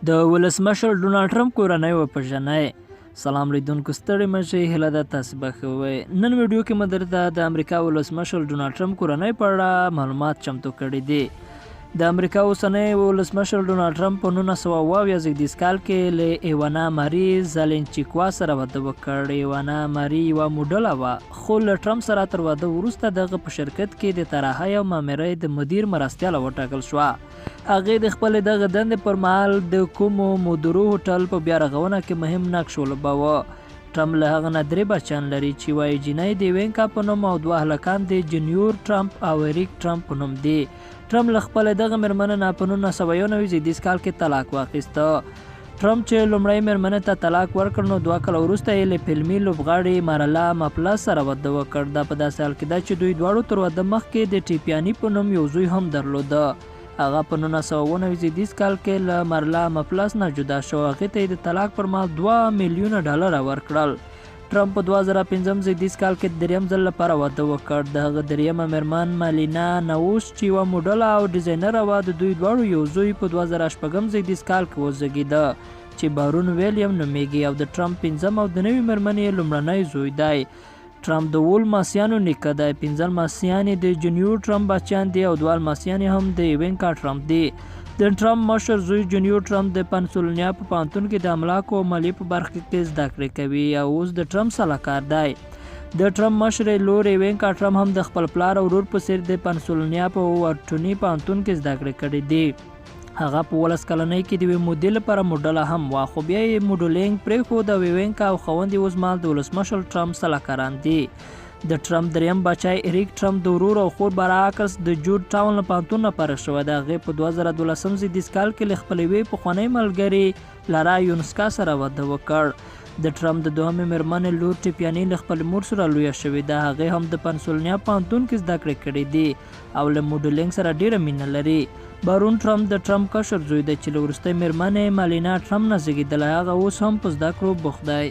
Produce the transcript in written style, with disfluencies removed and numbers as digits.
د ولسمشر ډونالډ ټرمپ کورنۍ وپېژنئ. سلام لیدونکو، ستړي مشئ، هیله ده تاسو به ښه وئ. نن ویډیو کې مو درته د امریکا ولسمشر ډونالډ ټرمپ کورنۍ په اړه معلومات چمتو کړي دي. د امریکا اوسنی ولسمشر ډونالډ ټرمپ په 1978 زیږدیز کال کې له ایوانا ماري زالنچیکوا سره واده وکړ. ایوانا ماري یوه موډله وه، خو له ټرمپ سره تر واده وروسته دغه په شرکت کې د طراحۍ او معمارۍ د مدیر مرستیاله وټاکل شوه. هغې د خپلې دغه دندې پر مهال د کومو مودرو هوټل په بیا رغونه کې مهم نقش ولوباوه. ټرمپ له هغه نه 3 بچیان لري چې یوه جینۍ د ایوینکا په نوم او 2 هلکان د جونیور ټرمپ او اریک ټرمپ په نوم دي. ټرمپ له خپلې دغه مېرمنې نه په 1991 زیږدیز کال کې طلاق واخیسته. ټرمپ چې لومړۍ مېرمنې ته طلاق ورکړ نو 2 کاله وروسته یې له فلمي لوبغاړي مارلا مپلس سره واده وکړ. دا په داسې حال کې ده چې دوی دواړو تر واده مخکې د ټیپیاني په نوم یو زوی هم درلوده. هغه په 1990 زیږدیز کال کې له مارلا مپلس نه جدا شو. هغې ته یې د طلاق پر مهال $2 میلیونه ورکړل. ټرمپ په 2015 زیږدیز کال کې د 3م ځل لپاره واده وکړ. د هغه 3مه مېرمن مالینا نووس چې یوه موډله او ډیزاینره وه، د دوی دواړو یو زوی په 2018 زیږدیز کال کې وزېږېده چې بارون ویلیم نومیږي او د ټرمپ 5م او د نوې مېرمنې لومړنی زوی دی. ټرمپ د 7 ماسیانو نیکه دی. 15 ماسیان د جونیور ټرمپ بچیان دي او 2 ماسیان هم د ایوینکا ټرمپ دي. د ټرمپ مشر زوی جونیور ټرمپ د پنسلوانیا په پوهنتون کې د املاکو او مالیې په برخه کې زده کړې کوي او اوس د ټرمپ سلاکار دی. د ټرمپ مشرې لور ایوینکا ټرمپ هم د خپل پلار او ورور په څیر د پنسلوانیا په ورټوني پوهنتون کې زده کړې کړې دي. هغه په 18 کلنۍ کې د یوې مودې لپاره موډله هم وه، خو بیا یې موډلینګ پرېښود او ایوینکا او خاوند یې اوس مهال د ولسمشر ټرمپ سلاکاران دي. د ټرمپ 3م بچی اریک ټرمپ د ورور او خور برعکس د جورج ټاون له پوهنتون نه فارغ شوی دی. هغې په 2012 زیږدیز کال کې له خپلې یوې پخوانۍ ملګرې لارا یونسکا سره واده وکړ. د ټرمپ د 2مې مېرمنې لور ټیپیاني له خپلې مور سره لویه شوې ده. هغې هم د پنسلوانیا پوهنتون کې زده کړې کړې دي او له موډلینګ سره ډیره مینه لري. بارون ټرمپ د ټرمپ کشر زوی دی چې له وروستۍ مېرمنې مالینا ټرمپ نه زېږېدلی. هغه اوس هم په زده کړو بوخت دی.